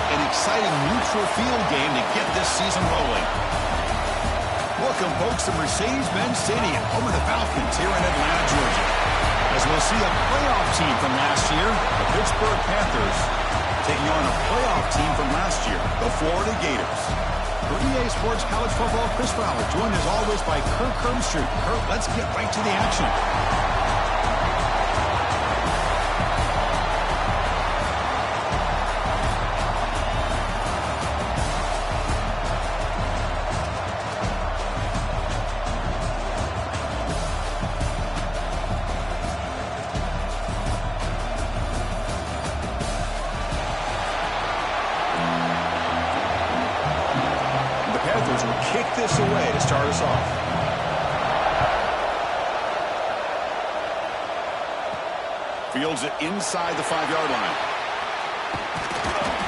an exciting neutral field game to get this season rolling. Welcome, folks, to Mercedes-Benz Stadium, home of the Falcons here in Atlanta, Georgia. As we'll see a playoff team from last year, the Pittsburgh Panthers, taking on a playoff team from last year, the Florida Gators. For EA Sports College Football, Chris Fowler, joined as always by Kirk Herbstreit. Kirk, let's get right to the action. This away to start us off. Fields it inside the 5-yard line.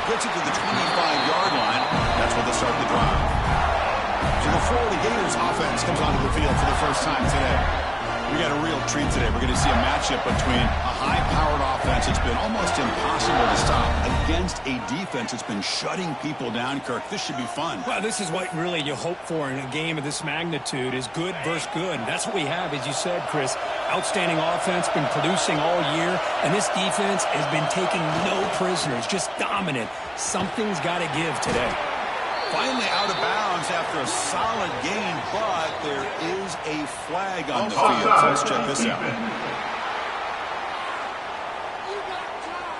Gets it to the 25-yard line. That's where they start the drive. So the Florida Gators offense comes onto the field for the first time today. We got a real treat today. We're going to see a matchup between a high-powered offense that's been almost impossible to stop against a defense that's been shutting people down, Kirk. This should be fun. Well, this is what really you hope for in a game of this magnitude is good versus good. That's what we have, as you said, Chris. Outstanding offense, been producing all year, and this defense has been taking no prisoners, just dominant. Something's got to give today. Finally out of bounds after a solid gain, but there is a flag on the field. So let's check this out.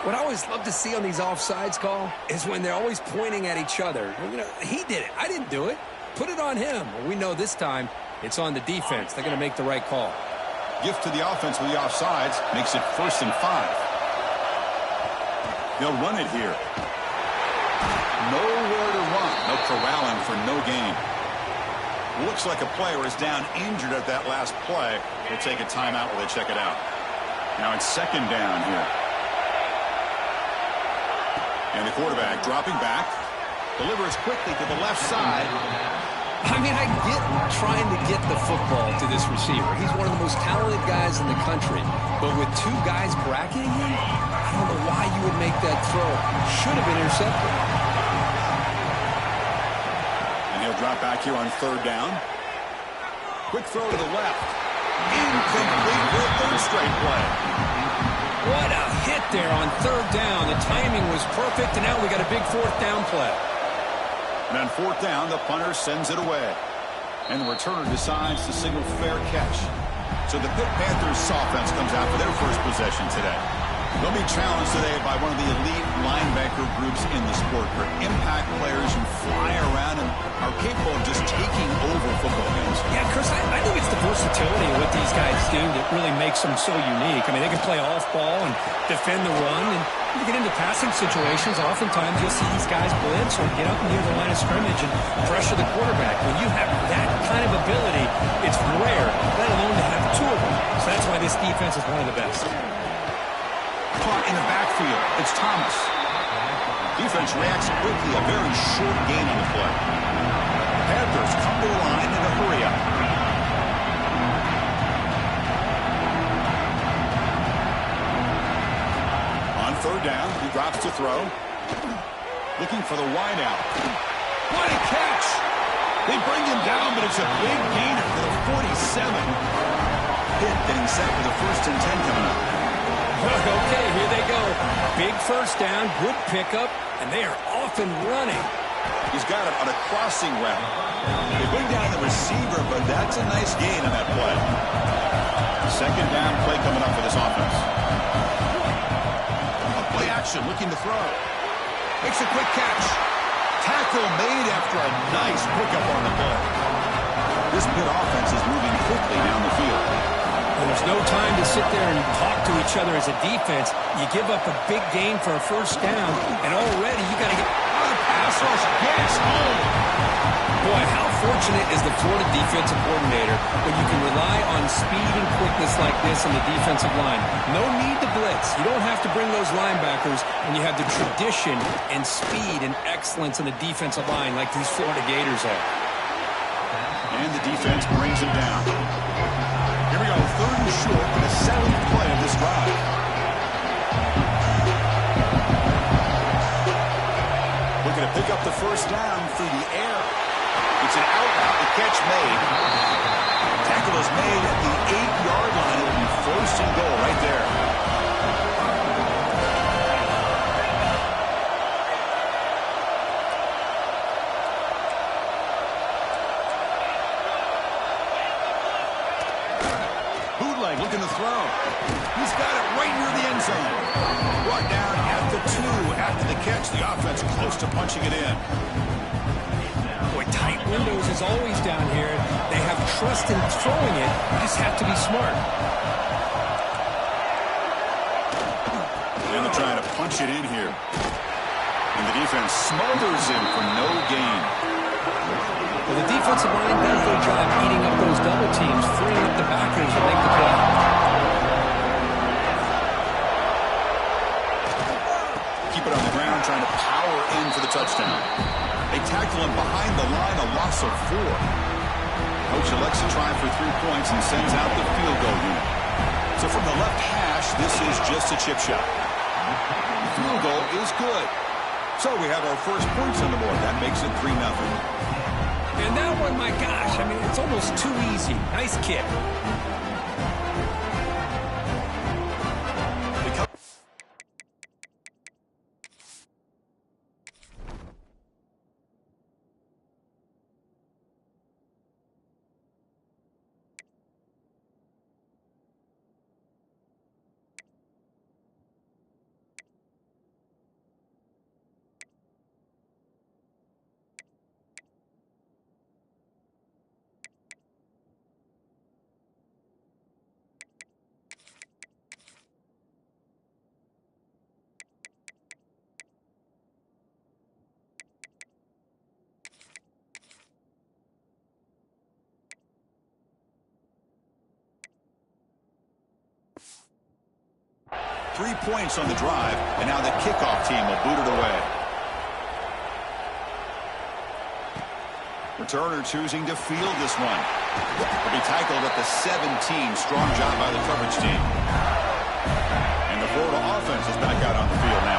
What I always love to see on these offsides call is when they're always pointing at each other. You know, he did it. I didn't do it. Put it on him. Well, we know this time it's on the defense. They're going to make the right call. Gift to the offense with the offsides makes it 1st and 5. They'll run it here. Nowhere to run. No corralling for no gain. Looks like a player is down injured at that last play. We'll take a timeout while they check it out. Now it's 2nd down here. And the quarterback dropping back. Delivers quickly to the left side. I mean, I get trying to get the football to this receiver. He's one of the most talented guys in the country. But with 2 guys bracketing him, I don't know why you would make that throw. Should have been intercepted. Drop back here on 3rd down. Quick throw to the left. Incomplete for a 3rd straight play. What a hit there on 3rd down. The timing was perfect, and now we got a big 4th down play. And on 4th down, the punter sends it away. And the returner decides to signal fair catch. So the Pitt Panthers offense comes out for their first possession today. They'll be challenged today by one of the elite linebacker groups in the sport. For impact players who fly around and are capable of just taking over football games. Yeah, Chris, I think it's the versatility of what these guys do that really makes them so unique. I mean, they can play off ball and defend the run. And when you get into passing situations, oftentimes you'll see these guys blitz or get up near the line of scrimmage and pressure the quarterback. When you have that kind of ability, it's rare, let alone to have 2 of them. So that's why this defense is one of the best. Caught in the backfield. It's Thomas. Defense reacts quickly. A very short gain on the play. Panthers come to the line in a hurry up. On 3rd down, he drops to throw. Looking for the wide out. What a catch! They bring him down, but it's a big gainer to the 47. Pitt getting set for the 1st and 10 coming up. Okay, here they go. Big 1st down, good pickup, and they are off and running. He's got him on a crossing route. They bring down the receiver, but that's a nice gain on that play. 2nd down play coming up for this offense. A play action, looking to throw. Makes a quick catch. Tackle made after a nice pickup on the play. This Pitt offense is moving quickly down the field. Well, there's no time to sit there and talk to each other as a defense. You give up a big gain for a 1st down, and already you got to get on the pass rush. Yes, home. Boy, how fortunate is the Florida defensive coordinator when you can rely on speed and quickness like this in the defensive line. No need to blitz. You don't have to bring those linebackers when you have the tradition and speed and excellence in the defensive line like these Florida Gators have. And the defense brings him down. Here we go, 3rd and short for the 7th play of this drive. pick up the first down through the air. It's an out route. The catch made. Tackle is made at the 8-yard line. It'll be first and goal right there. Bootleg looking to throw. He's got it right near the end zone. Brought down at the 2 after the catch. The offense close to punching it in. Boy, tight windows is always down here. They have trust in throwing it. You just have to be smart. And they're trying to punch it in here. And the defense smothers him for no gain. Well, the defensive line does their job eating up those double teams, freeing up the backers to make the play. Keep it on the ground, trying to power in for the touchdown. They tackle him behind the line, a loss of 4. Coach elects to try for 3 points and sends out the field goal unit. So from the left hash, this is just a chip shot. The field goal is good. So we have our first points on the board. That makes it 3-0. And that one, my gosh, I mean, it's almost too easy. Nice kick. Three points on the drive, and now the kickoff team will boot it away. Returner choosing to field this one. Will be tackled at the 17. Strong job by the coverage team. And the Florida offense is back out on the field now.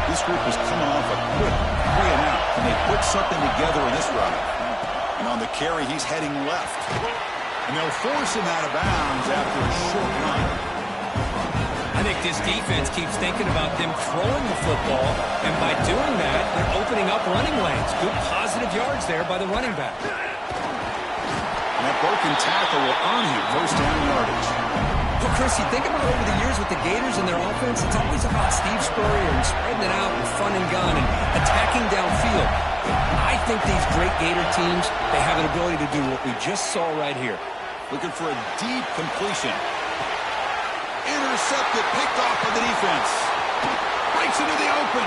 This group is coming off a quick 3-and-out. Can they put something together in this run? And on the carry, he's heading left. And they'll force him out of bounds after a short run. I think this defense keeps thinking about them throwing the football, and by doing that, they're opening up running lanes. Good positive yards there by the running back. And that broken tackle will earn him first down yardage. Well, Chris, you think about over the years with the Gators and their offense, it's always about Steve Spurrier and spreading it out and fun and gun and attacking downfield. I think these great Gator teams, they have an ability to do what we just saw right here. Looking for a deep completion. Intercepted, picked off by the defense. Breaks into the open.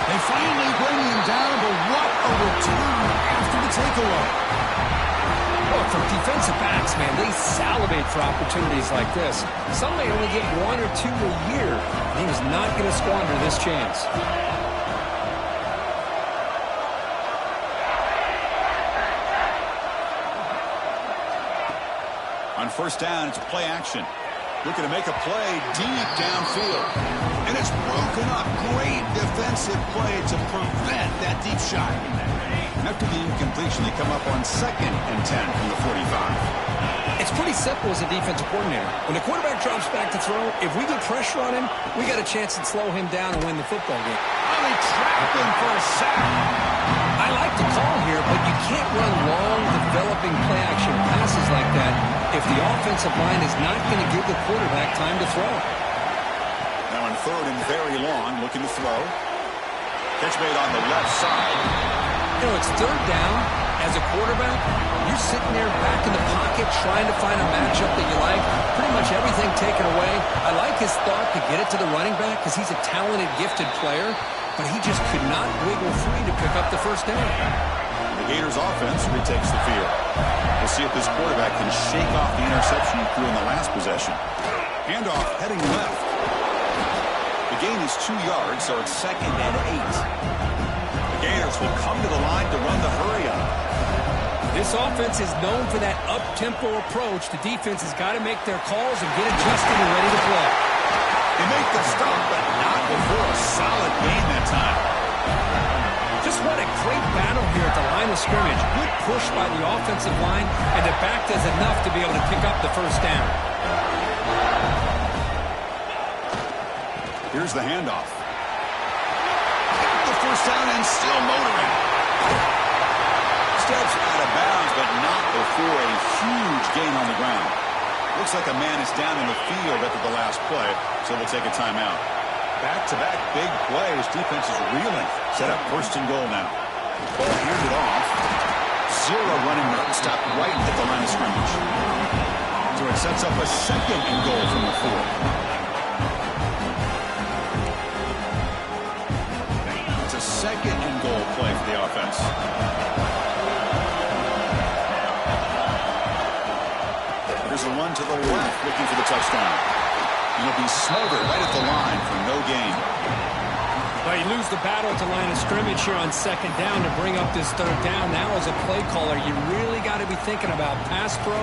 They finally bring him down, but what a return after the takeaway. Well, for defensive backs, man, they salivate for opportunities like this. Some may only get 1 or 2 a year, and he was not going to squander this chance. On first down, it's play action. Looking to make a play deep downfield. And it's broken up. Great defensive play to prevent that deep shot. After the incompletion, they come up on 2nd and 10 from the 45. It's pretty simple as a defensive coordinator. When the quarterback drops back to throw, if we get pressure on him, we got a chance to slow him down and win the football game. Oh, they trapped him for a sack. I like the call here, but you can't run long, developing play-action passes like that if the offensive line is not going to give the quarterback time to throw. Now on 3rd and very long, looking to throw. Catch made on the left side. You know, it's 3rd down. As a quarterback, you're sitting there back in the pocket trying to find a matchup that you like. Pretty much everything taken away. I like his thought to get it to the running back because he's a talented, gifted player, but he just could not wiggle free to pick up the first down. The Gators offense retakes the field. We'll see if this quarterback can shake off the interception he threw in the last possession. Handoff heading left. The gain is 2 yards, so it's 2nd and 8. The Gators will come to the line to run the hurry up. This offense is known for that up-tempo approach. The defense has got to make their calls and get adjusted and ready to play. They make the stop, but not before a solid gain that time. what a great battle here at the line of scrimmage. Good push by the offensive line, and the back does enough to be able to pick up the first down. Here's the handoff. Got the first down and still motoring. Steps out of bounds, but not before a huge gain on the ground. Looks like a man is down in the field after the last play, so they'll take a timeout. Back-to-back big plays. Defense is reeling. Set up first and goal now. Ball handed off. Zero running room. Stopped right at the line of scrimmage. So it sets up a second and goal from the 4. It's a second and goal play for the offense. There's a run to the left looking for the touchdown. He'll be smothered right at the line for no gain. Well, you lose the battle at the line of scrimmage here on second down to bring up this third down. Now as a play caller, you really got to be thinking about pass pro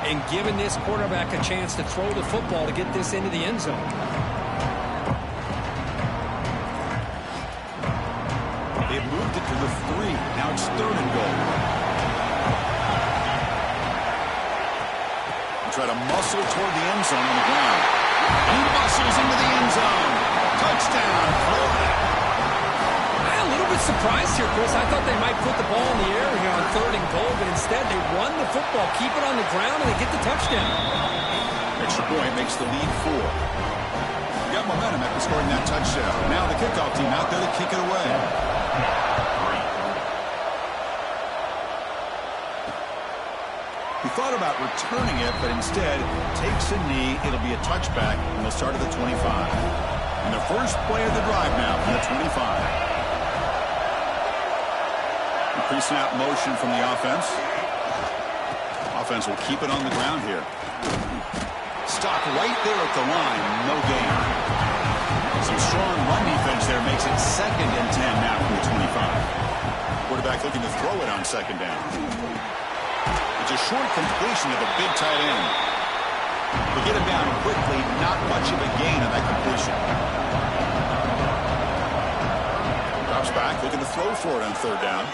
and giving this quarterback a chance to throw the football to get this into the end zone. They've moved it to the 3. Now it's third and goal. Try to muscle toward the end zone on the ground. He muscles into the end zone. Touchdown, Florida. I'm a little bit surprised here, Chris. I thought they might put the ball in the air here on third and goal, but instead they run the football, keep it on the ground, and they get the touchdown. Extra point makes the lead 4. Got momentum after scoring that touchdown. Now the kickoff team out there to kick it away. He thought about returning it, but instead takes a knee. It'll be a touchback, and they'll start at the 25. And the first play of the drive now from the 25. Pre-snap motion from the offense. Offense will keep it on the ground here. Stop right there at the line. No gain. Some strong run defense there makes it second and 10 now from the 25. Quarterback looking to throw it on second down. It's a short completion of a big tight end. They get him down quickly, not much of a gain on that completion. Drops back, looking to throw for it on third down.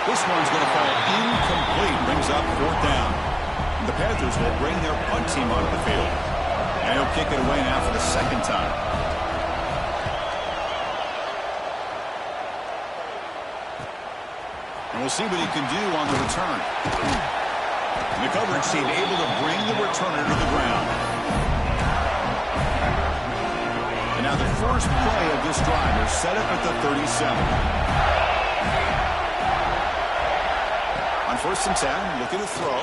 This one's going to fall incomplete, brings up fourth down. And the Panthers will bring their punt team onto the field. And he'll kick it away now for the second time. And we'll see what he can do on the return. And the coverage team able to bring the returner to the ground. And now the first play of this drive is set up at the 37. On first and 10, looking to throw.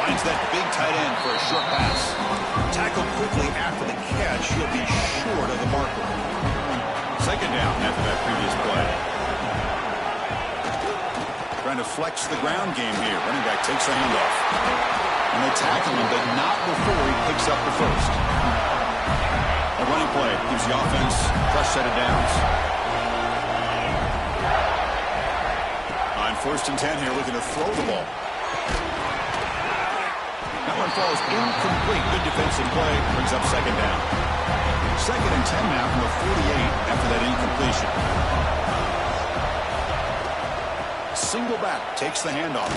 Finds that big tight end for a short pass. Tackled quickly after the catch. He'll be short of the marker. Second down after that previous play. Trying to flex the ground game here. Running back takes the handoff. And they tackle him, but not before he picks up the first. A running play gives the offense a fresh set of downs. On first and 10 here, looking to throw the ball. That one falls incomplete. Good defensive play. Brings up second down. Second and 10 now from the 48 after that incompletion. Single back, takes the handoff.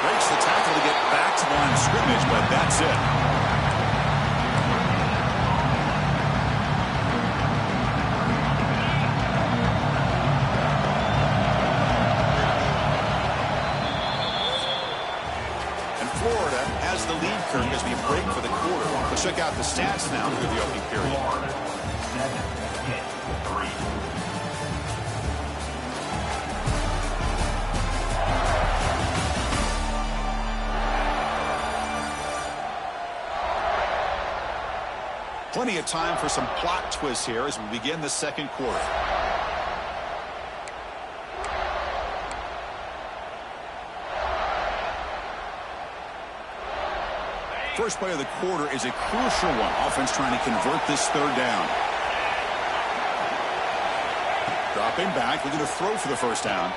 Breaks the tackle to get back to the line of scrimmage, but that's it. And Florida has the lead curve as we break for the quarter. Let's check out the stats now through the opening period. 7-3. Plenty of time for some plot twists here as we begin the second quarter. First play of the quarter is a crucial one. Offense trying to convert this third down. Dropping back, looking to throw for the first down.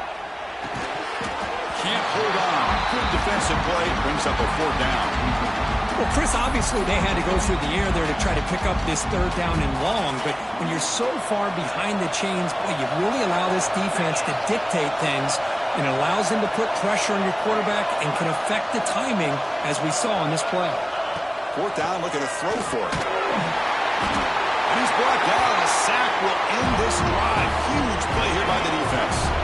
Can't hold on. Good defensive play. Brings up a fourth down. Well, Chris, obviously they had to go through the air there to try to pick up this third down and long, but when you're so far behind the chains, boy, you really allow this defense to dictate things, and it allows them to put pressure on your quarterback and can affect the timing, as we saw in this play. Fourth down, looking to throw for it. And he's brought down. A sack will end this drive. Huge play here by the defense.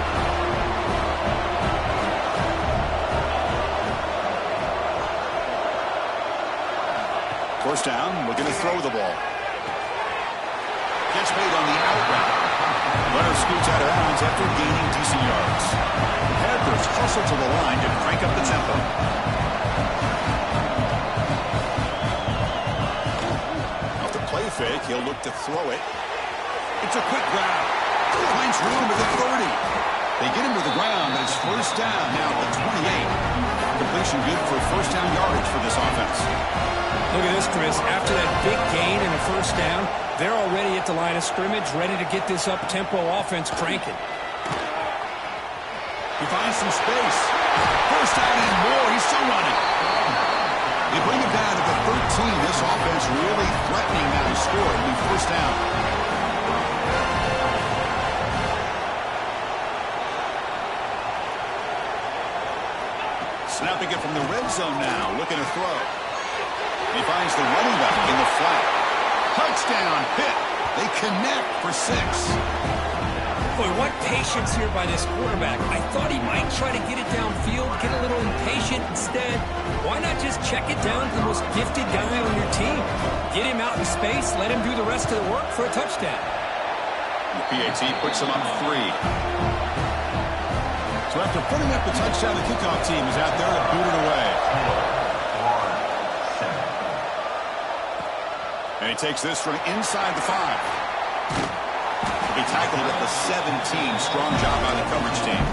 First down, looking to throw the ball. Gets made on the out route. Runner scoots out of bounds after gaining decent yards. Panthers hustle to the line to crank up the tempo. Off the play fake, he'll look to throw it. It's a quick grab. Finds room at the 30. They get him to the ground, but it's first down now at the 28. Completion good for first down yardage for this offense. Look at this, Chris. After that big gain and a first down, they're already at the line of scrimmage, ready to get this up-tempo offense cranking. He finds some space. First down and more. He's still running. They bring him down to the 13. This offense really threatening now to score. It'll be first down. Snapping it from the red zone now. Looking to throw. He finds the running back in the flat. Touchdown hit. They connect for 6. Boy, what patience here by this quarterback. I thought he might try to get it downfield, get a little impatient. Instead, why not just check it down to the most gifted guy on your team? Get him out in space, let him do the rest of the work for a touchdown. The PAT puts him on 3. So after putting up the touchdown, the kickoff team is out there to boot it away. And he takes this from inside the 5. He tackled at the 17. Strong job by the coverage team.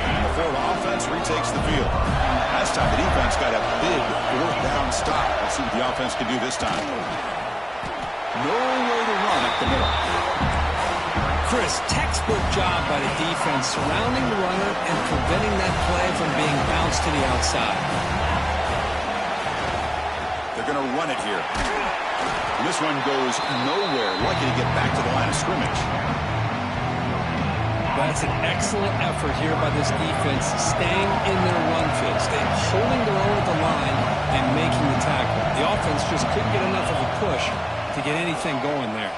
And the Florida offense retakes the field. Last time the defense got a big fourth down stop. Let's see what the offense can do this time. Nowhere to run up the middle. Chris, textbook job by the defense surrounding the runner and preventing that play from being bounced to the outside. They're going to run it here. And this one goes nowhere. Lucky to get back to the line of scrimmage. That's an excellent effort here by this defense, staying in their run fit, staying holding their own at the line and making the tackle. The offense just couldn't get enough of a push to get anything going there.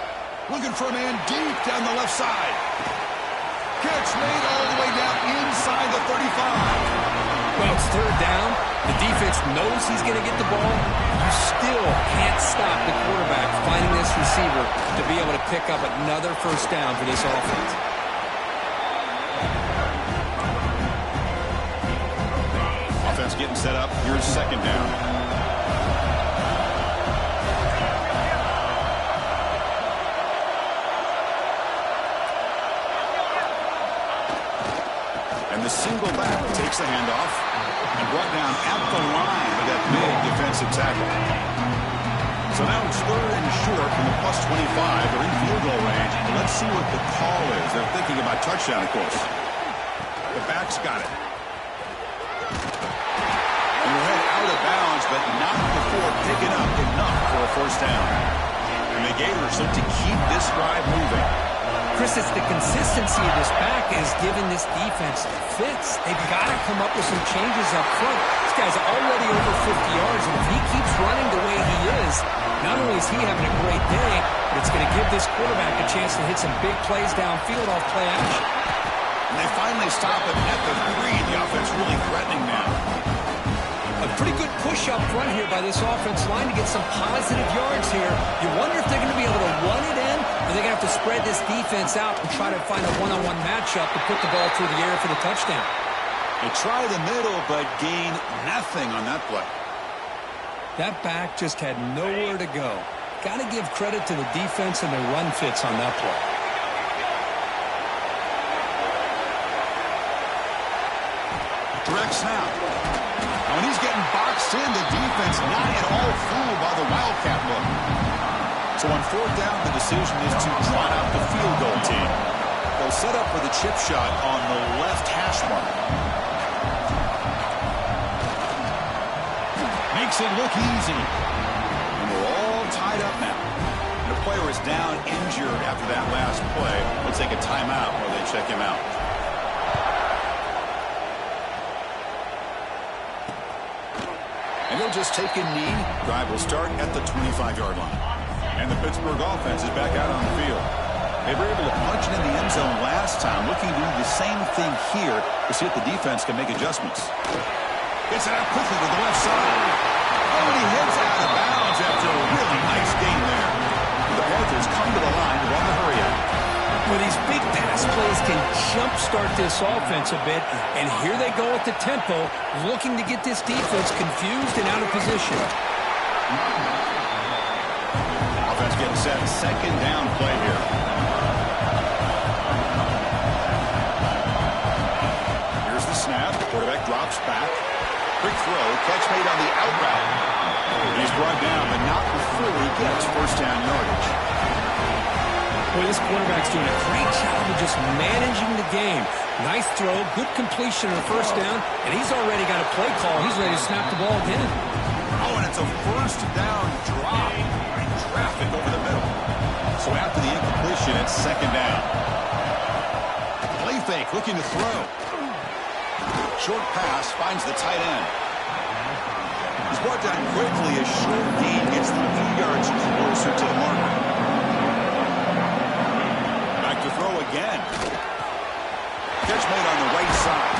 Looking for a man deep down the left side. Catch made all the way down inside the 35. Well, it's third down. The defense knows he's going to get the ball. You still can't stop the quarterback finding this receiver to be able to pick up another first down for this offense. Offense getting set up. Here's second down. And the single back takes the handoff and brought down at the line with that big defensive tackle. So now it's third and short from the plus 25. They're in field goal range. But let's see what the call is. They're thinking about touchdown, of course. The back's got it. And we'll head out of bounds, but not before picking up enough for a first down. And the Gators look to keep this drive moving. Chris, it's the consistency of this back is giving this defense fits. They've got to come up with some changes up front. This guy's already over 50 yards, and if he keeps running the way he is, not only is he having a great day, but it's going to give this quarterback a chance to hit some big plays downfield off play action. And they finally stop him at the 3. The offense really threatening now. A pretty good push up front here by this offense line to get some positive yards here. You wonder if they're going to be able to run it in, or they're going to have to spread this defense out and try to find a one-on-one matchup to put the ball through the air for the touchdown. They try the middle, but gain nothing on that play. That back just had nowhere to go. Got to give credit to the defense and their run fits on that play. Direct snap. When he's getting boxed in, the defense not at all fooled by the Wildcat look. So on fourth down, the decision is to trot out the field goal team. They'll set up for the chip shot on the left hash mark. Makes it look easy. And we're all tied up now. The player is down injured after that last play. We'll take a timeout while they check him out. And they'll just take a knee. Drive will start at the 25-yard line. And the Pittsburgh offense is back out on the field. They were able to punch it in the end zone last time. Looking to do the same thing here to see if the defense can make adjustments. Gets it out quickly to the left side. Oh, and he heads out of bounds after a really nice game there. The Panthers come to the line to run the hurry out. Well, these big pass plays can jumpstart this offense a bit, and here they go at the tempo, looking to get this defense confused and out of position. Offense getting set, second down play here. Here's the snap. Quarterback drops back. Quick throw, catch made on the out route. He's brought down, but not before he gets first down yardage. Boy, this quarterback's doing a great job of just managing the game. Nice throw, good completion on the first down, and he's already got a play call. He's ready to snap the ball again. Oh, and it's a first down drop. Traffic over the middle. So after the incompletion, it's second down. Play fake, looking to throw. Short pass finds the tight end. He's brought down quickly. A short gain gets them a few yards closer to the marker. Back to throw again. Catch made on the right side.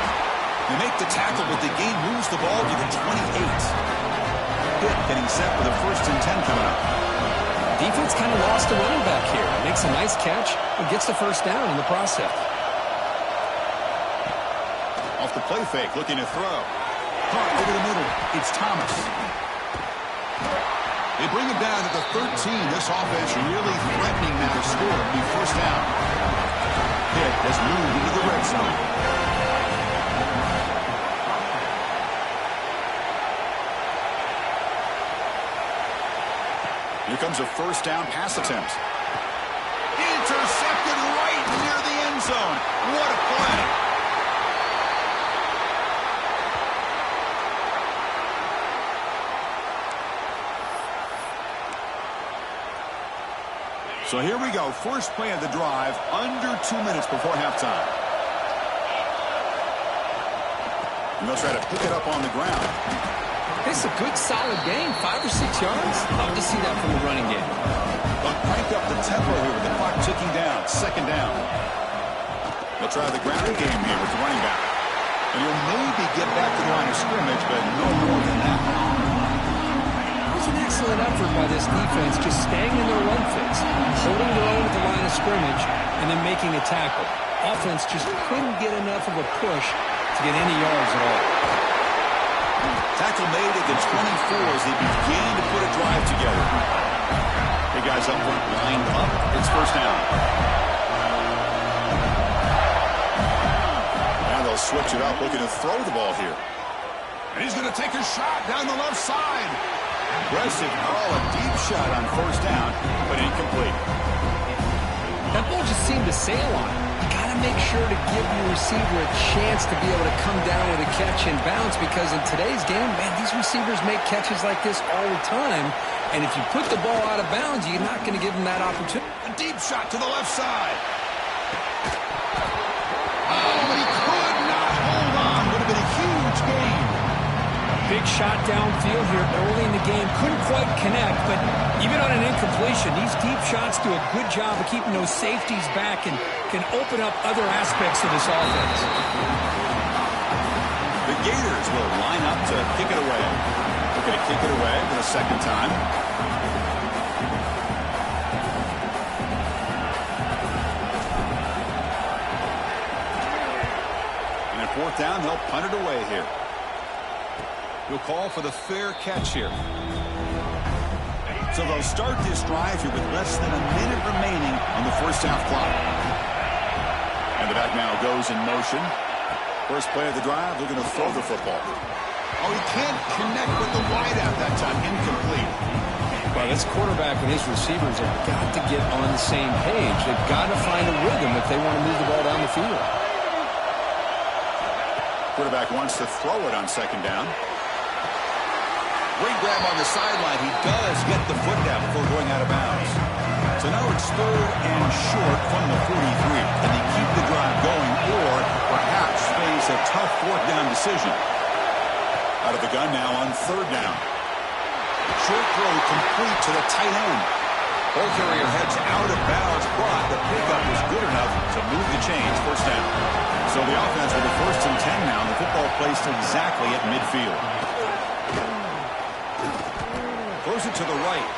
They make the tackle, but the gain moves the ball to the 28. Hit getting set for the 1st and 10 coming up. Defense kind of lost a running back here. Makes a nice catch and gets the first down in the process. Off the play fake, looking to throw. Caught over the middle. It's Thomas. They bring him down at the 13. This offense really threatening now to score. It'll be first down. Hit has moved into the red zone. Here comes a first down pass attempt. Intercepted right near the end zone. What a play. So here we go. First play of the drive, under 2 minutes before halftime. And they'll try to pick it up on the ground. It's a good, solid game. 5 or 6 yards. Love to see that from the running game. But crank up the tempo here with the clock ticking down. Second down. They'll try the ground game here with the running back. And you'll maybe get back to the line of scrimmage, but no more than that. It was an excellent effort by this defense, just staying in their run fits, holding their own at the line of scrimmage, and then making a tackle. Offense just couldn't get enough of a push to get any yards at all. Tackle made at the 24 as they began to put a drive together. Big guys up front lined up. It's first down. Now they'll switch it up, looking to throw the ball here. And he's going to take a shot down the left side. Aggressive call, a deep shot on first down, but incomplete. That ball just seemed to sail on it. You got to make sure to give your receiver a chance to be able to come down with a catch and bounce, because in today's game, man, these receivers make catches like this all the time. And if you put the ball out of bounds, you're not going to give them that opportunity. A deep shot to the left side. Oh, but he could not hold on. Would have been a huge gain. Big shot downfield here early in the game. Couldn't quite connect, but even on an incompletion, these deep shots do a good job of keeping those safeties back and can open up other aspects of this offense. The Gators will line up to kick it away. They're going to kick it away for the second time. And at fourth down, they'll punt it away here. He'll call for the fair catch here. So they'll start this drive here with less than a minute remaining on the first half clock. And the back now goes in motion. First play of the drive, they're going to throw the football. Oh, he can't connect with the wideout that time. Incomplete. Well, this quarterback and his receivers have got to get on the same page. They've got to find a rhythm if they want to move the ball down the field. Quarterback wants to throw it on second down. Great grab on the sideline. He does get the foot down before going out of bounds. So now it's 3rd and short from the 43. Can they keep the drive going or perhaps face a tough 4th down decision? Out of the gun now on 3rd down. Short throw complete to the tight end. Ball carrier heads out of bounds, but the pickup was good enough to move the chains. 1st down. So the offense with a 1st and 10 now. The football placed exactly at midfield. Throws it to the right.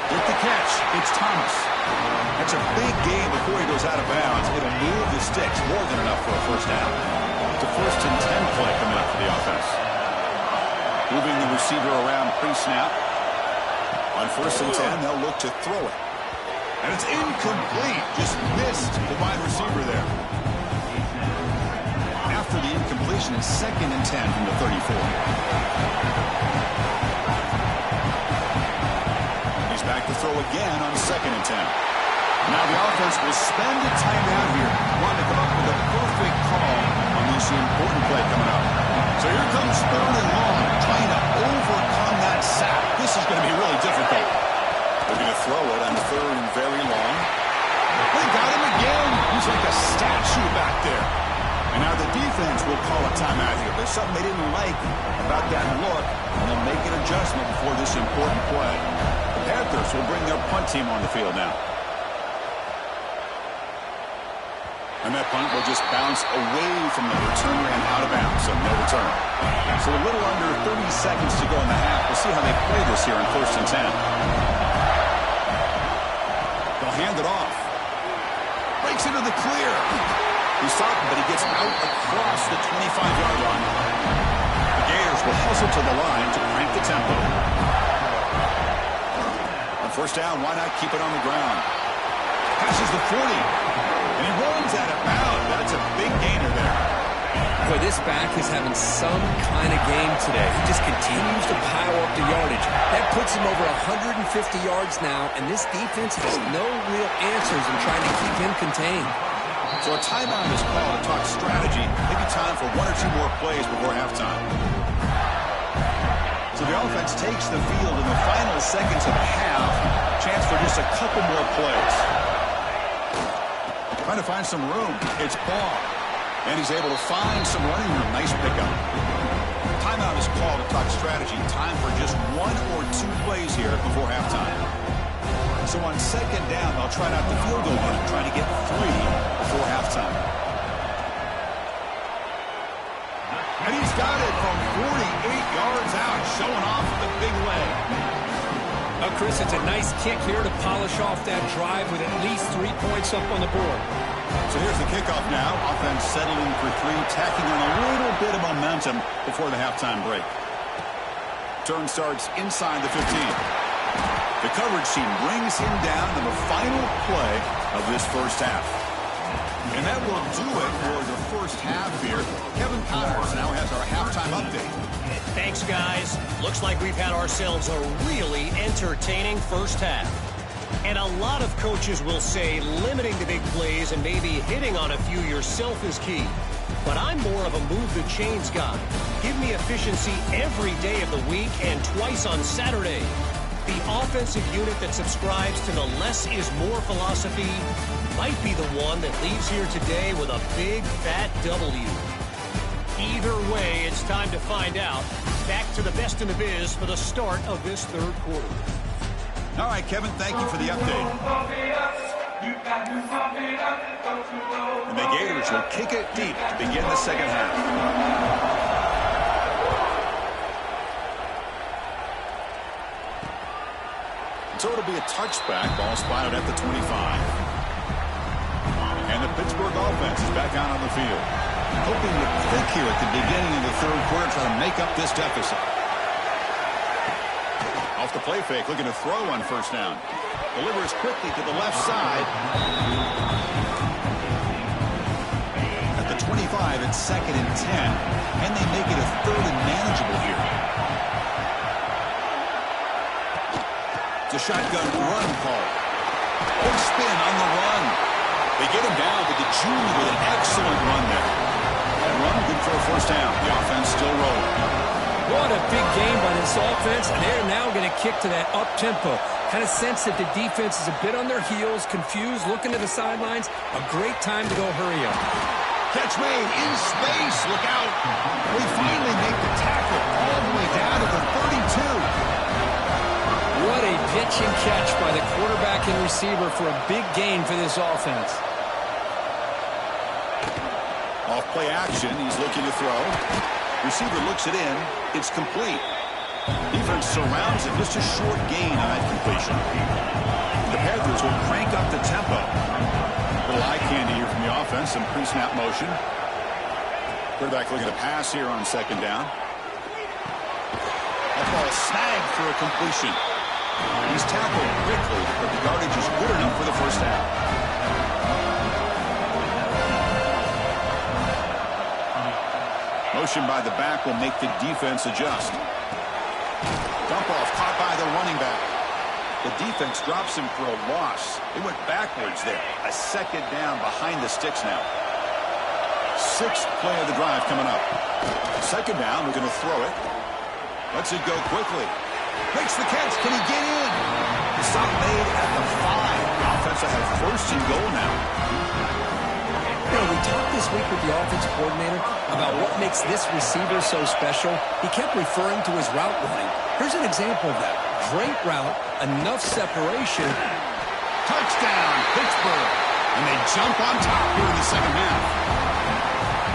With the catch, it's Thomas. That's a big gain before he goes out of bounds. It'll move the sticks, more than enough for a 1st down. It's a 1st and 10 play coming up for the offense. Moving the receiver around pre-snap. On 1st and 10, they'll look to throw it. And it's incomplete. Just missed the wide receiver there. After the incompletion, it's 2nd and 10 from the 34. He's back to throw again on 2nd and 10. Now the offense will spend a timeout here. Want to come up with a perfect call on this important play coming up. So here comes 3rd and long, trying to overcome that sack. This is going to be really difficult. They're going to throw it on 3rd and very long. They got him again. He's like a statue back there. And now the defense will call a timeout here. There's something they didn't like about that look, and they'll make an adjustment before this important play. The Panthers will bring their punt team on the field now. And that punt will just bounce away from the returner and out of bounds, so no return. So a little under 30 seconds to go in the half. We'll see how they play this here in 1st and 10. They'll hand it off. Breaks into the clear. He's stopped, but he gets out across the 25-yard line. The Gators will hustle to the line to crank the tempo. On 1st down, why not keep it on the ground? Passes the 40. And he runs out of bounds. That's a big gainer there. Boy, this back is having some kind of game today. He just continues to pile up the yardage. That puts him over 150 yards now, and this defense has no real answers in trying to keep him contained. So a timeout is called to talk strategy. Maybe time for 1 or 2 more plays before halftime. So the offense takes the field in the final seconds of the half. Chance for just a couple more plays. Trying to find some room. It's Ball. And he's able to find some running room. Nice pickup. Timeout is called to talk strategy. Time for just 1 or 2 plays here before halftime. So on 2nd down, they'll try out the field goal line, trying to get 3 before halftime. And he's got it from 48 yards out, showing off the big leg. Chris, it's a nice kick here to polish off that drive with at least 3 points up on the board. So here's the kickoff now. Offense settling for 3, tacking on a little bit of momentum before the halftime break. Turn starts inside the 15. The coverage team brings him down to the final play of this 1st half. And that will do it for the 1st half here. Kevin Connors now has our halftime update. Thanks, guys. Looks like we've had ourselves a really entertaining 1st half. And a lot of coaches will say limiting the big plays and maybe hitting on a few yourself is key. But I'm more of a move the chains guy. Give me efficiency every day of the week and twice on Saturday. The offensive unit that subscribes to the less is more philosophy might be the one that leaves here today with a big fat W. Either way, it's time to find out. Back to the best in the biz for the start of this 3rd quarter. All right, Kevin, thank you for the update. And the Gators will kick it deep to begin the 2nd half. So it'll be a touchback. Ball spotted at the 25. And the Pittsburgh offense is back out on the field. Hoping to click here at the beginning of the 3rd quarter, trying to make up this deficit. Off the play fake, looking to throw on 1st down. Delivers quickly to the left side. At the 25, it's 2nd and 10. And they make it a 3rd and manageable here. It's a shotgun run call. Big spin on the run. They get him down, but the junior with an excellent run there. And run good for a 1st down. The offense still rolling. What a big game by this offense, and they're now going to kick to that up-tempo. Kind of sense that the defense is a bit on their heels, confused, looking to the sidelines. A great time to go hurry up. Catch made in space. Look out. We finally make the tackle all the way down to the 32. What a pitch and catch by the quarterback and receiver for a big gain for this offense. Off play action. He's looking to throw. Receiver looks it in. It's complete. Defense surrounds it. Just a short gain on that completion. The Panthers will crank up the tempo. Little eye candy here from the offense. Some pre-snap motion. Quarterback looking to pass here on second down. That ball snagged for a completion. He's tackled quickly, but the yardage is good enough for the first half. Motion by the back will make the defense adjust. Dump off caught by the running back. The defense drops him for a loss. They went backwards there. A second down behind the sticks now. Sixth play of the drive coming up. Second down, we're going to throw it. Lets it go quickly. Makes the catch. Can he get in? The stop made at the 5. The offense will have first and goal now. You know, we talked this week with the offensive coordinator about what makes this receiver so special. He kept referring to his route running. Here's an example of that. Great route, enough separation. Touchdown, Pittsburgh. And they jump on top here in the second half.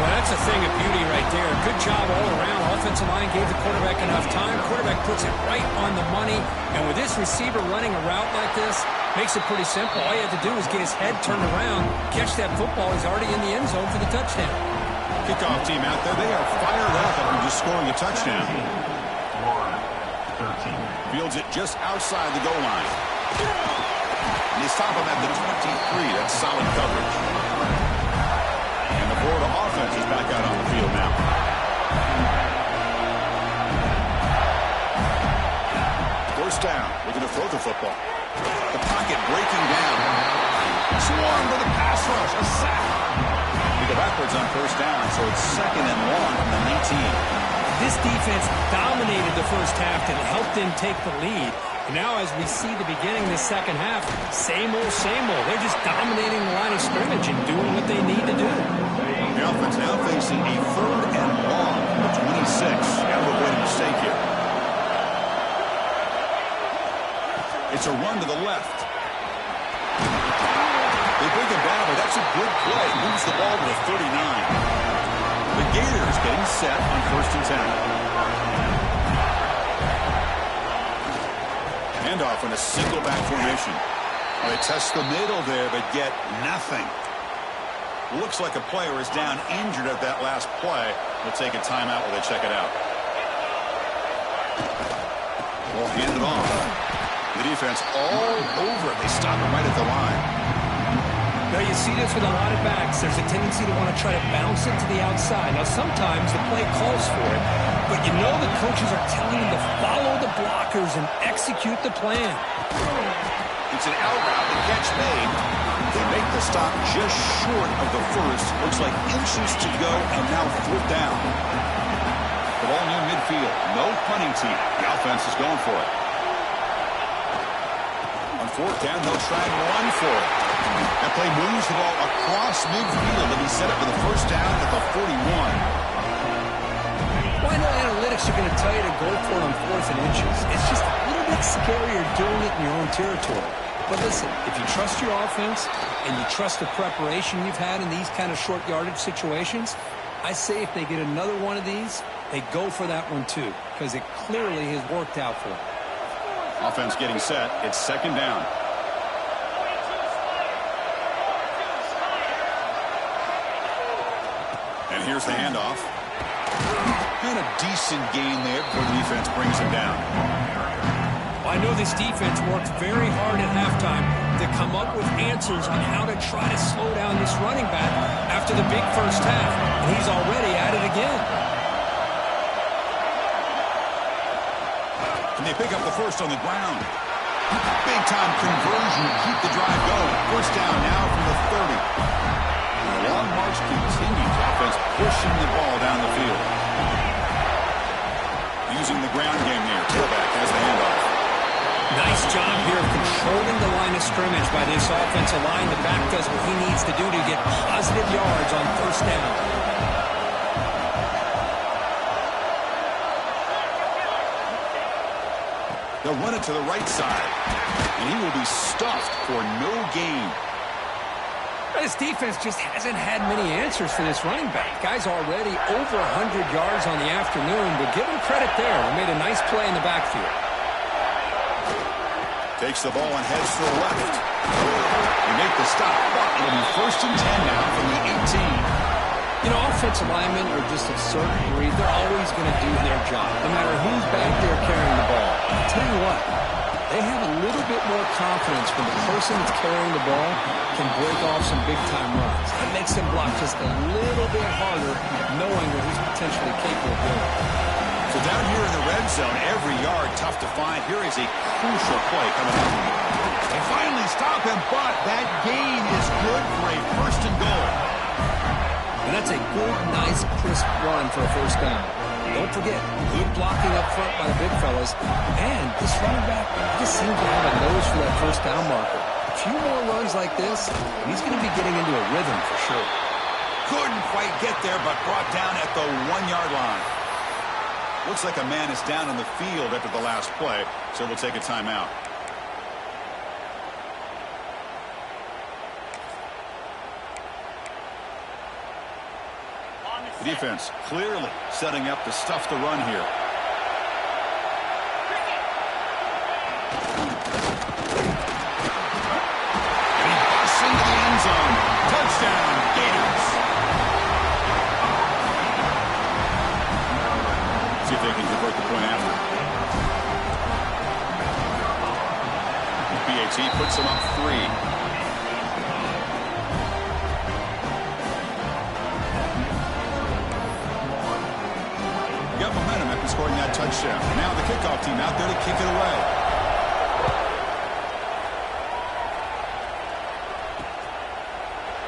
Well, that's a thing of beauty right there. Good job all around. Offensive line gave the quarterback enough time. Quarterback puts it right on the money. And with this receiver running a route like this, makes it pretty simple. All you have to do is get his head turned around, catch that football. He's already in the end zone for the touchdown. Kickoff team out there. They are fired up after just scoring a touchdown. Fields it just outside the goal line. And they stop him at the 23. That's solid coverage. And the Florida offense is back out on the field now. First down. Looking to throw the football. The pocket breaking down. Swarm to the pass rush. A sack. We go backwards on first down, so it's second and long from the 19. This defense dominated the first half and helped them take the lead. And now as we see the beginning of the second half, same old, same old. They're just dominating the line of scrimmage and doing what they need to do. The offense now facing a third and long at 26. Got to avoid a mistake here. It's a run to the left. They bring him down, but that's a good play. Moves the ball to the 39. The Gators getting set on first and 10. Handoff in a single back formation. Well, they test the middle there, but get nothing. Looks like a player is down injured at that last play. We'll take a timeout while they check it out. Well, hand it off. The defense all over it. They stop it right at the line. Now, you see this with a lot of backs. There's a tendency to want to try to bounce it to the outside. Now, sometimes the play calls for it, but you know the coaches are telling them to follow the blockers and execute the plan. It's an out route. The catch made. They make the stop just short of the first. Looks like inches to go, and now fourth down. The ball near midfield. No punting team. The offense is going for it. On fourth down, they'll try and run for it. That play moves the ball across midfield. They'll be set up for the first down at the 41. Well, I know analytics are going to tell you to go for it on fourth and inches. It's just a little bit scarier doing it in your own territory. But listen, if you trust your offense and you trust the preparation you've had in these kind of short yardage situations, I say if they get another one of these, they go for that one too, because it clearly has worked out for them. Offense getting set. It's second down. And here's the handoff. And a decent gain there before the defense brings him down. I know this defense worked very hard at halftime to come up with answers on how to try to slow down this running back after the big first half. And he's already at it again. And they pick up the first on the ground. Big-time conversion to keep the drive going. First down now from the 30. The long march continues. Offense pushing the ball down the field. using the ground game here. Tailback has the handoff. Nice job here of controlling the line of scrimmage by this offensive line. The back does what he needs to do to get positive yards on first down. They'll run it to the right side, and he will be stuffed for no gain. This defense just hasn't had many answers for this running back. Guy's already over 100 yards on the afternoon, but give him credit there. They made a nice play in the backfield. Takes the ball and heads to the left. They make the stop. It'll be 1st and 10 now from the 18. You know, offensive linemen are just a certain breed. They're always going to do their job, no matter who's back there carrying the ball. I'll tell you what, they have a little bit more confidence when the person that's carrying the ball can break off some big-time runs. It makes them block just a little bit harder, knowing what he's potentially capable of doing. So down here in the red zone, every yard tough to find. Here is a crucial play coming up. They finally stop him, but that gain is good for a 1st and goal. And that's a good, nice, crisp run for a first down. Don't forget, good blocking up front by the big fellas. And this running back just seems to have a nose for that first down marker. A few more runs like this, he's going to be getting into a rhythm for sure. Couldn't quite get there, but brought down at the 1-yard line. Looks like a man is down on the field after the last play, so we'll take a timeout. The defense clearly setting up to stuff the run here. And he busts into the end zone. Touchdown, Gators. See if they can convert the point after. BAT puts them up 3. Got momentum after scoring that touchdown. Now the kickoff team out there to kick it away.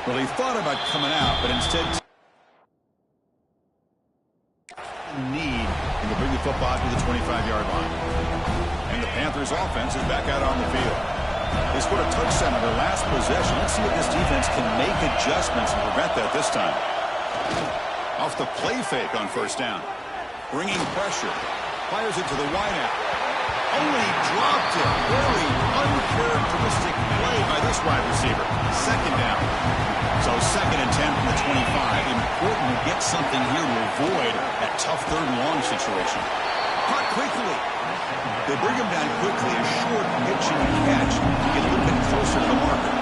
Well, he thought about coming out, but instead need to bring the football to the 25-yard line. And the Panthers offense is back out on the field. They scored a touchdown on their last possession. Let's see if this defense can make adjustments and prevent that this time. Off the play fake on first down. Bringing pressure. Fires it to the wideout. Only dropped it. Very uncharacteristic play by this wide receiver. 2nd down. So 2nd and 10 from the 25. Important to get something here to avoid that tough 3rd and long situation. Caught quickly. They bring him down quickly. A short pitch and catch to get a little bit closer to the marker.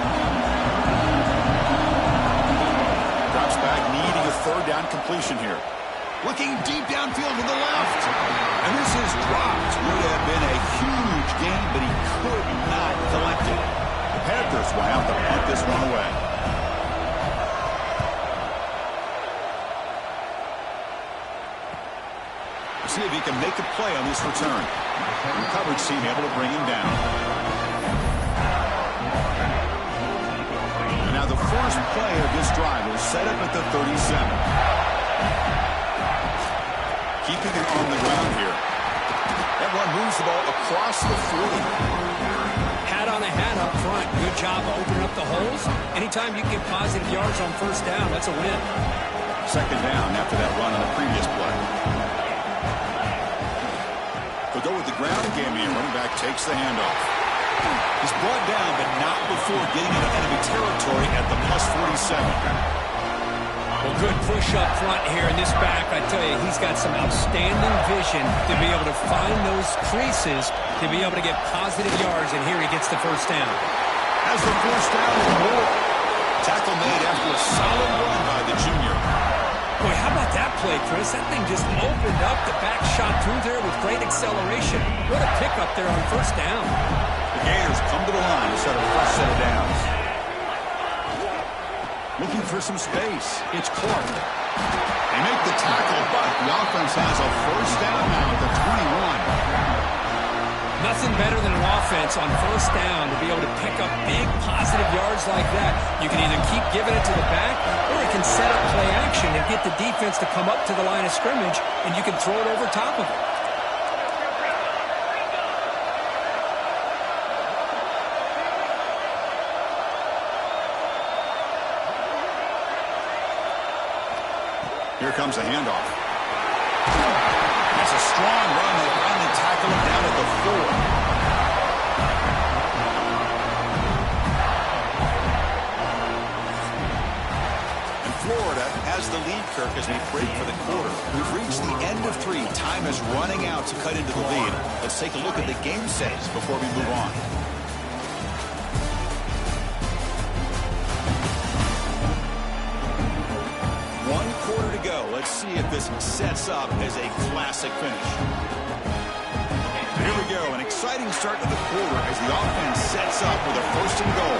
Drops back, needing a 3rd down completion here. Looking deep downfield to the left. And this is dropped. Would have been a huge gain, but he could not collect it. The Panthers will have to punt this one away. See if he can make a play on this return. The coverage team able to bring him down. And now the first play of this drive is set up at the 37. Keeping it on the ground here. That one moves the ball across the 40. Hat on a hat up front. Good job opening up the holes. Anytime you get positive yards on first down, that's a win. 2nd down after that run on the previous play. They'll go with the ground game here. Running back takes the handoff. He's brought down, but not before getting into enemy territory at the +47. Well, good push up front here in this back. I tell you, he's got some outstanding vision to be able to find those creases to be able to get positive yards, and here he gets the first down. Has the first down and more. Tackle made after a solid run by the junior. Boy, how about that play, Chris? That thing just opened up. The back shot through there with great acceleration. What a pickup there on first down. The Gators come to the line to set a first set of downs. Looking for some space. It's Clark. They make the tackle, but the offense has a first down now at the 21. Nothing better than an offense on first down to be able to pick up big positive yards like that. You can either keep giving it to the back, or you can set up play action and get the defense to come up to the line of scrimmage, and you can throw it over top of it. Here comes a handoff. That's a strong run. They finally tackle him down at the 4. Florida has the lead, Kirk, as we break for the quarter. We've reached the end of 3. Time is running out to cut into the lead. Let's take a look at the game saves before we move on. One quarter to go. Let's see if this sets up as a classic finish. Here we go. An exciting start to the quarter as the offense sets up with a 1st and goal.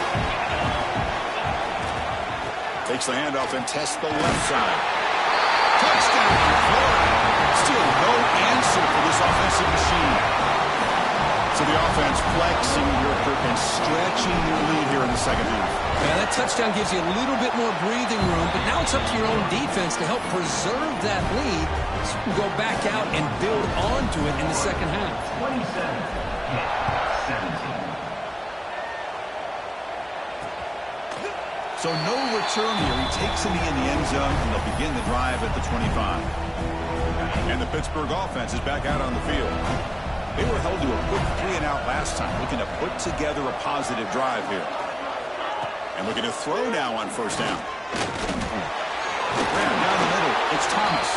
Takes the handoff and tests the left side. Touchdown, Florida. Still no answer for this offensive machine. So the offense flexing here, and stretching their lead here in the second half. Yeah, that touchdown gives you a little bit more breathing room, but now it's up to your own defense to help preserve that lead so you can go back out and build onto it in the second half. 27-17. So no return here. He takes it in the end zone, and they'll begin the drive at the 25. And the Pittsburgh offense is back out on the field. They were held to a quick 3-and-out last time, looking to put together a positive drive here. And looking to throw now on 1st down. Ran down the middle. It's Thomas.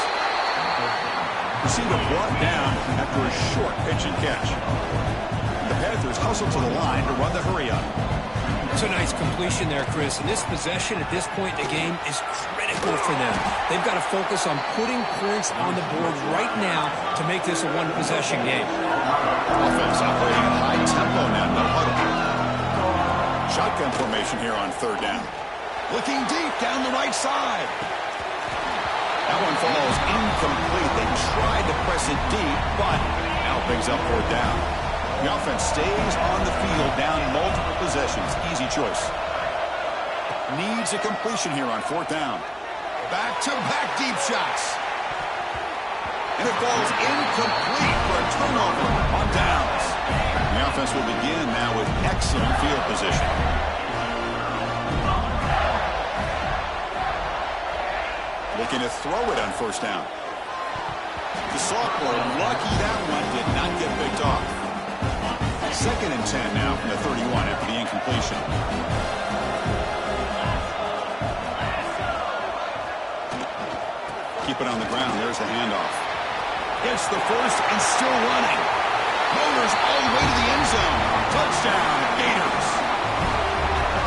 Receiver brought down after a short pitch and catch. The Panthers hustle to the line to run the hurry-up. It's a nice completion there, Chris. And this possession at this point in the game is critical for them. They've got to focus on putting points on the board right now to make this a one-possession game. Offense operating at high tempo now. No huddle. Shotgun formation here on 3rd down. Looking deep down the right side. That one falls incomplete. They tried to press it deep, but now brings up 4th down. The offense stays on the field down multiple possessions. Easy choice. Needs a completion here on 4th down. Back-to-back deep shots. And it falls incomplete for a turnover on downs. The offense will begin now with excellent field position. Looking to throw it on 1st down. The sophomore, lucky that one did not get picked off. 2nd and 10 now from the 31 after the incompletion. Keep it on the ground. There's the handoff. Gets the 1st and still running. Motors all the way to the end zone. Touchdown, Gators.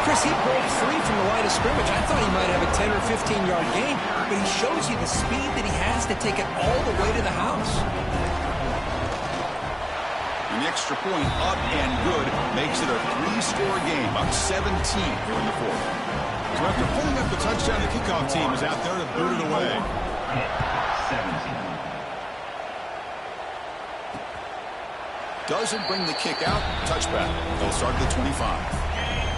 Chris, he broke free from the line of scrimmage. I thought he might have a 10 or 15-yard gain, but he shows you the speed that he has to take it all the way to the house. An extra point up and good makes it a 3-score game, up 17 here in the 4th. So after pulling up the touchdown, the kickoff team is out there to boot it away. 17. Doesn't bring the kick out. Touchback. They'll start at the 25.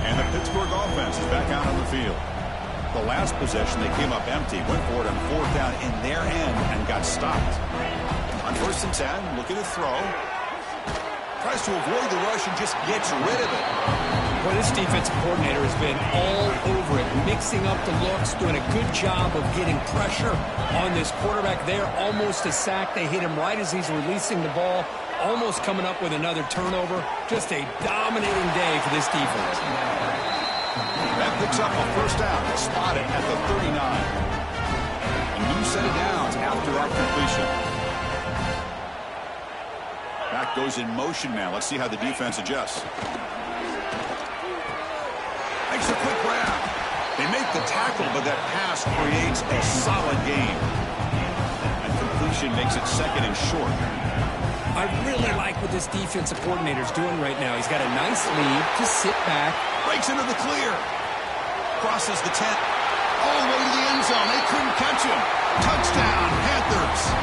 And the Pittsburgh offense is back out on the field. The last possession, they came up empty, went for it on 4th down in their end and got stopped. On 1st and 10, looking to throw. Tries to avoid the rush and just gets rid of it. Well, this defensive coordinator has been all over it, mixing up the looks, doing a good job of getting pressure on this quarterback there. Almost a sack. They hit him right as he's releasing the ball, almost coming up with another turnover. Just a dominating day for this defense. That picks up a 1st down. Spotted at the 39. A new set of downs after that completion. Back goes in motion now. Let's see how the defense adjusts. Makes a quick grab. They make the tackle, but that pass creates a solid gain. And completion makes it 2nd and short. I really like what this defensive coordinator's doing right now. He's got a nice lead to sit back. Breaks into the clear. Crosses the 10. All the way to the end zone. They couldn't catch him. Touchdown, Panthers.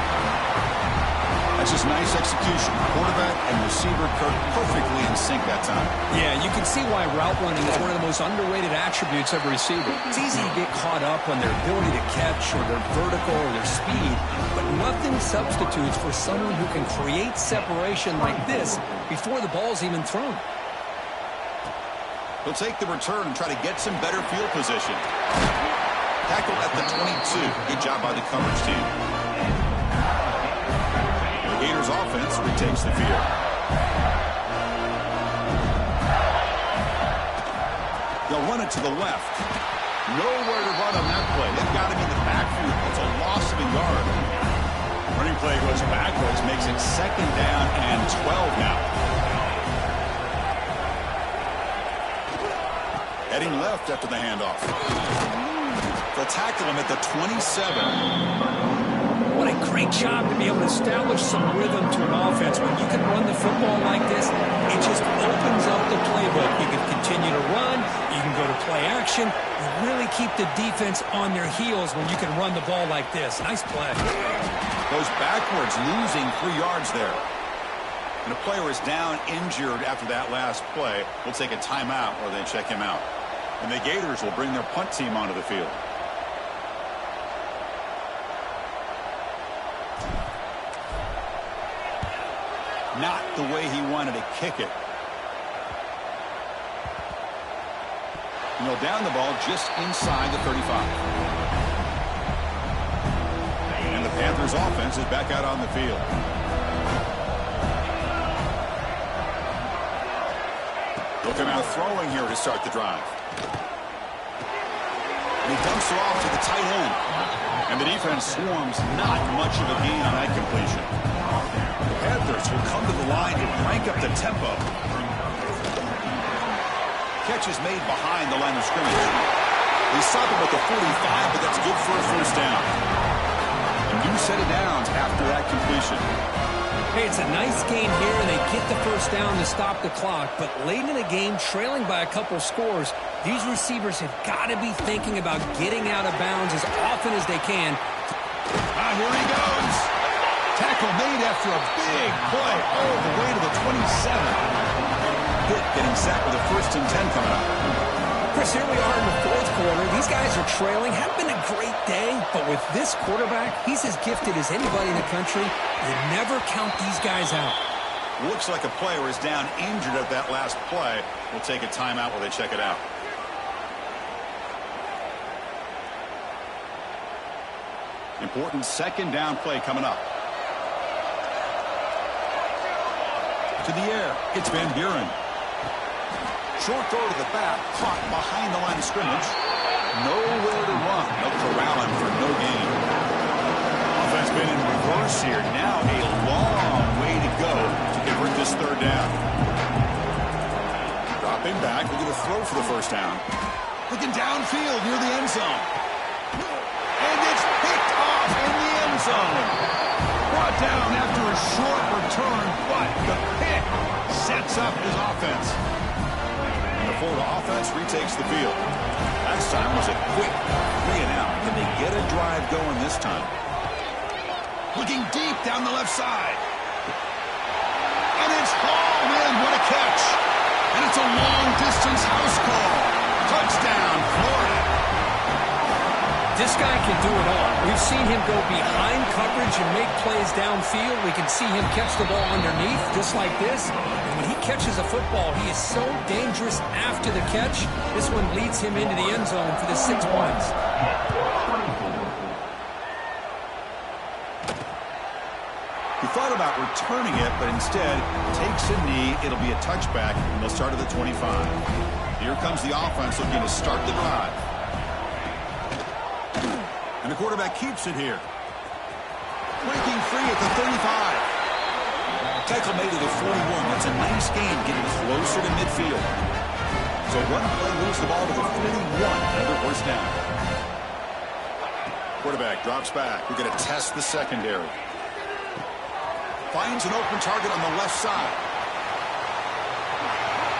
That's just nice execution. Quarterback and receiver Kirk perfectly in sync that time. Yeah, you can see why route running is one of the most underrated attributes of a receiver. It's easy to get caught up on their ability to catch or their vertical or their speed, but nothing substitutes for someone who can create separation like this before the ball's even thrown. He'll take the return and try to get some better field position. Tackled at the 22. Good job by the coverage team. The Gators offense retakes the field. They'll run it to the left. Nowhere to run on that play. They've got him in the backfield. It's a loss of a yard. Running play goes backwards, makes it 2nd down and 12 now. Heading left after the handoff. They'll tackle him at the 27. What a great job to be able to establish some rhythm to an offense. When you can run the football like this, it just opens up the playbook. You can continue to run. You can go to play action. You really keep the defense on their heels when you can run the ball like this. Nice play. Goes backwards, losing 3 yards there. And a player is down injured after that last play. We'll take a timeout or they check him out. And the Gators will bring their punt team onto the field. Not the way he wanted to kick it. And he'll down the ball just inside the 35. And the Panthers offense is back out on the field. They'll come out throwing here to start the drive. And he dumps it off to the tight end. And the defense swarms not much of a gain on that completion. The Panthers will come to the line to crank up the tempo. Catch is made behind the line of scrimmage. They stop him at the 45, but that's good for a first down. A new set of downs after that completion. Hey, it's a nice game here, and they get the first down to stop the clock. But late in the game, trailing by a couple scores, these receivers have got to be thinking about getting out of bounds as often as they can. Here he goes. Tackle made after a big play all the way to the 27. Good, getting sacked with a 1st and 10 coming up. Chris, here we are in the 4th quarter. These guys are trailing. Haven't been a great day, but with this quarterback, he's as gifted as anybody in the country. You never count these guys out. Looks like a player is down injured at that last play. We'll take a timeout while they check it out. Important 2nd down play coming up. To the air, it's Van Buren. Short throw to the back, caught behind the line of scrimmage. Nowhere to run. They'll corral him for no gain. Offense been in reverse here. Now a long way to go to convert this 3rd down. Dropping back, we're going to throw for the first down. Looking downfield near the end zone. And it's picked off in the end zone. Brought down after a short return, but the pick sets up his offense. And the Florida offense retakes the field. Last time was a quick 3 and out. Can they get a drive going this time? Looking deep down the left side. And it's hauled in. What a catch. And it's a long-distance house call. Touchdown, Florida. This guy can do it all. We've seen him go behind coverage and make plays downfield. We can see him catch the ball underneath, just like this. And when he catches a football, he is so dangerous after the catch. This one leads him into the end zone for the 6 points. He thought about returning it, but instead takes a knee. It'll be a touchback, and they'll start at the 25. Here comes the offense looking to start the drive. And the quarterback keeps it here. Breaking free at the 35. Tackle made to the 41. That's a nice gain, getting closer to midfield. So one play moves the ball to the 41. Another first down. Quarterback drops back. We're going to test the secondary. Finds an open target on the left side.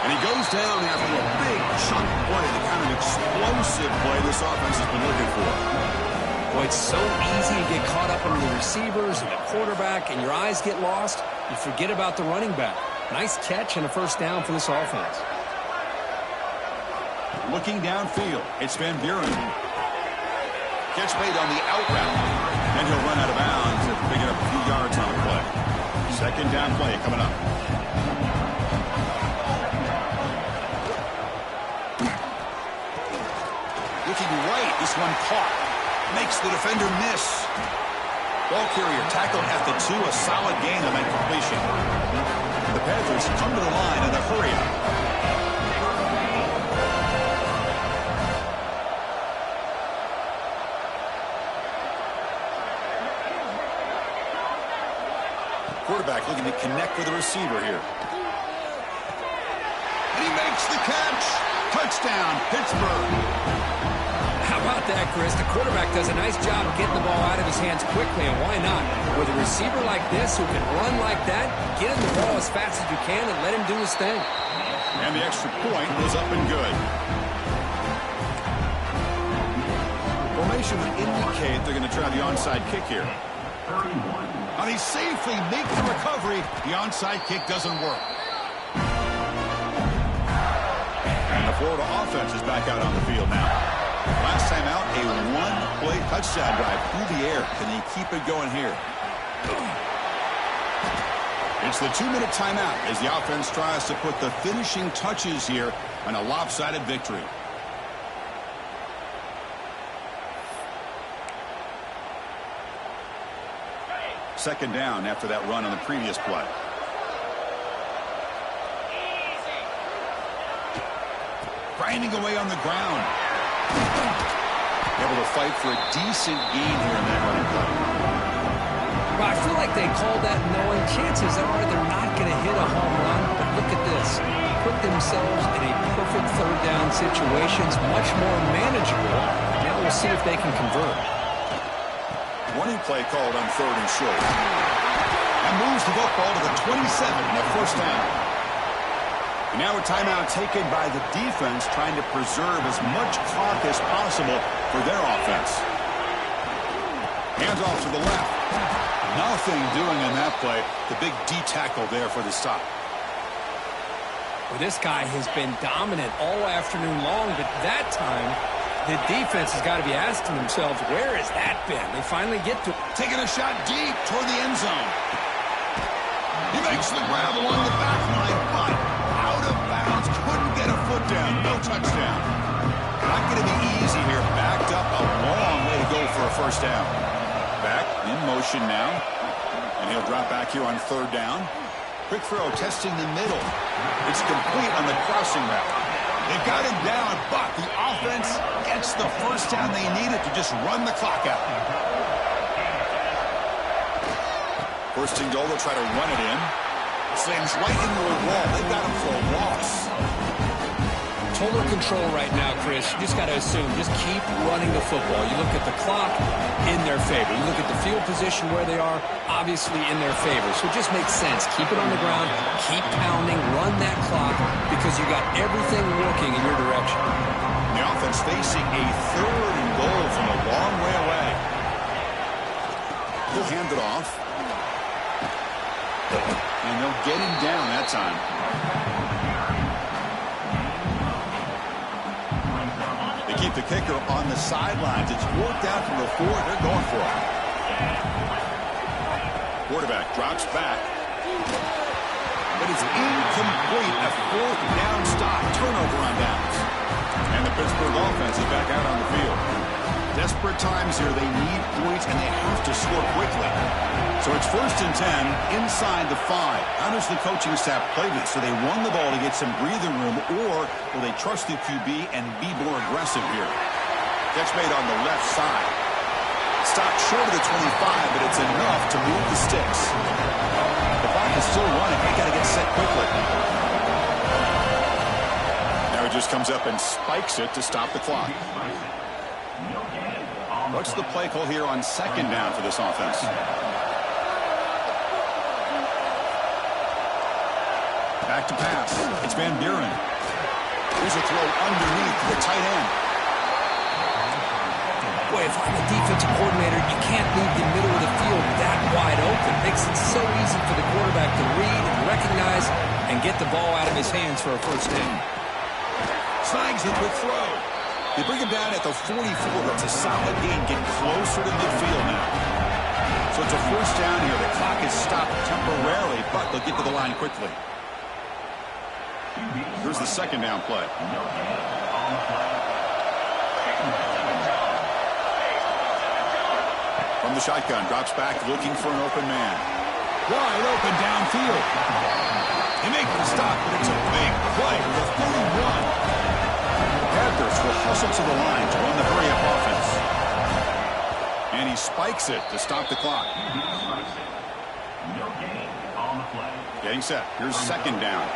And he goes down after a big chunk play, the kind of explosive play this offense has been looking for. Boy, it's so easy to get caught up on the receivers and the quarterback, and your eyes get lost. You forget about the running back. Nice catch and a first down for this offense. Looking downfield, it's Van Buren. Catch made on the out route. Then he'll run out of bounds after picking up a few yards on the play. 2nd down play coming up. Looking right, this one caught. Makes the defender miss. Ball carrier tackled at the 2. A solid gain on that completion. The Panthers come to the line in a hurry-up. Quarterback looking to connect with the receiver here. And he makes the catch. Touchdown, Pittsburgh. How about that, Chris? The quarterback does a nice job getting the ball out of his hands quickly, and why not? With a receiver like this who can run like that, get him the ball as fast as you can and let him do his thing. And the extra point was up and good. Formation would indicate they're going to try the onside kick here. And he safely makes the recovery. The onside kick doesn't work. And the Florida offense is back out on the field now. Last time out, a one-play touchdown drive through the air. Can they keep it going here? It's the 2-minute timeout as the offense tries to put the finishing touches here on a lopsided victory. Second down after that run on the previous play. Grinding away on the ground. Able to fight for a decent gain here in that running play. Well, I feel like they called that knowing chances are they're not going to hit a home run. But look at this. Put themselves in a perfect third down situation. It's much more manageable. Now we'll see if they can convert. Running play called on 3rd and short. And moves the football to the 27 and a first down. And now a timeout taken by the defense trying to preserve as much clock as possible for their offense. Hands off to the left. Nothing doing on that play. The big D tackle there for the stop. Well, this guy has been dominant all afternoon long, but that time the defense has got to be asking themselves, where has that been? They finally get to taking a shot deep toward the end zone. He makes the grab along the back line, but out of bounds. Couldn't get a foot down. No touchdown. Not going to be easy here. Backed up a long way to go for a first down. Back in motion now. And he'll drop back here on 3rd down. Quick throw testing the middle. It's complete on the crossing route. They got him down, but the offense gets the first down they needed to just run the clock out. First and goal, they'll try to run it in. Slams right into a wall. They got him for a loss. Total control right now, Chris. You just got to assume, just keep running the football. You look at the clock, in their favor. You look at the field position where they are, obviously in their favor. So it just makes sense. Keep it on the ground, keep pounding, run that clock, because you got everything working in your direction. The offense facing a 3rd and goal from a long way away. He'll hand it off. And they'll get him down that time. They keep the kicker on the sidelines. It's worked out from the 4. They're going for it. Quarterback drops back. But it's incomplete. A 4th down stop. Turnover on downs. And the Pittsburgh offense is back out on the field. Desperate times here. They need points, and they have to score quickly. So it's 1st and 10 inside the 5. How does the coaching staff play this? So they run the ball to get some breathing room, or will they trust the QB and be more aggressive here? Catch made on the left side. Stopped short of the 25, but it's enough to move the sticks. The clock is still running. They got to get set quickly. Now he just comes up and spikes it to stop the clock. What's the play call here on 2nd down for this offense? Back to pass. It's Van Buren. Here's a throw underneath the tight end. Boy, if I'm a defensive coordinator, you can't leave the middle of the field that wide open. It makes it so easy for the quarterback to read and recognize and get the ball out of his hands for a first down. Snags the quick throw. They bring him down at the 44. It's a solid gain. Get closer to midfield now. So it's a first down here. The clock is stopped temporarily, but they'll get to the line quickly. Here's the 2nd down play. From the shotgun, drops back looking for an open man. Wide open downfield. He makes the stop, but it's a big play for the 41. Panthers will hustle to the line to run the hurry-up offense. And he spikes it to stop the clock. No gain on the play. Getting set. Here's second down.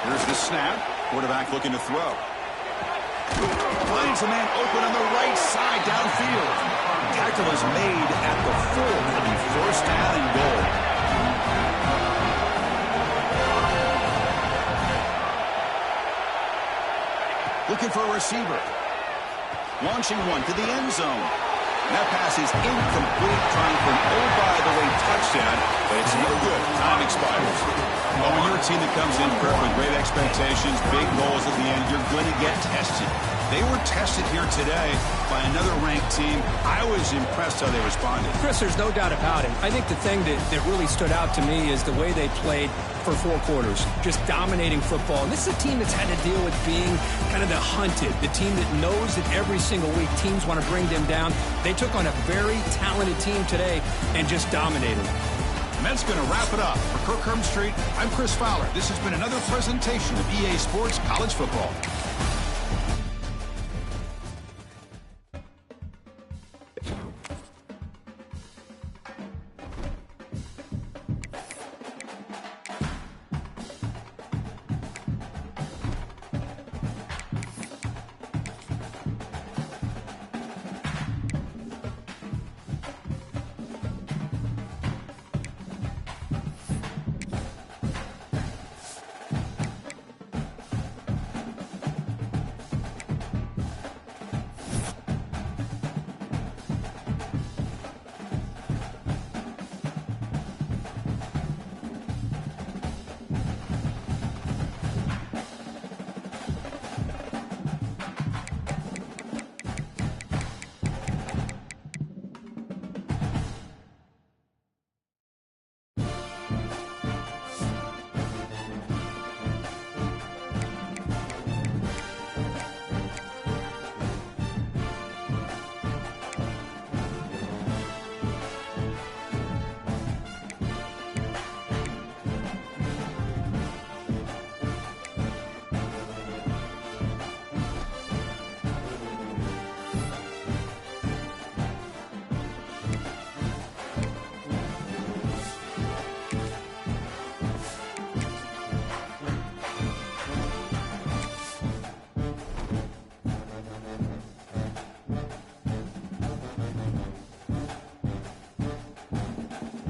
Here's the snap. Quarterback looking to throw. Finds a man open on the right side downfield. Tackle is made at the 4. It'll be first down and goal. Looking for a receiver. Launching one to the end zone. That pass is incomplete, trying for an oh-by-the-way touchdown, but it's no good. Time expires. Well, when you're a team that comes in with great expectations, big goals at the end, you're going to get tested. They were tested here today by another ranked team. I was impressed how they responded. Chris, there's no doubt about it. I think the thing that really stood out to me is the way they played for 4 quarters, just dominating football. And this is a team that's had to deal with being kind of the hunted, the team that knows that every single week teams want to bring them down. They took on a very talented team today and just dominated. And that's going to wrap it up. For Kirk Street, I'm Chris Fowler. This has been another presentation of EA Sports College Football.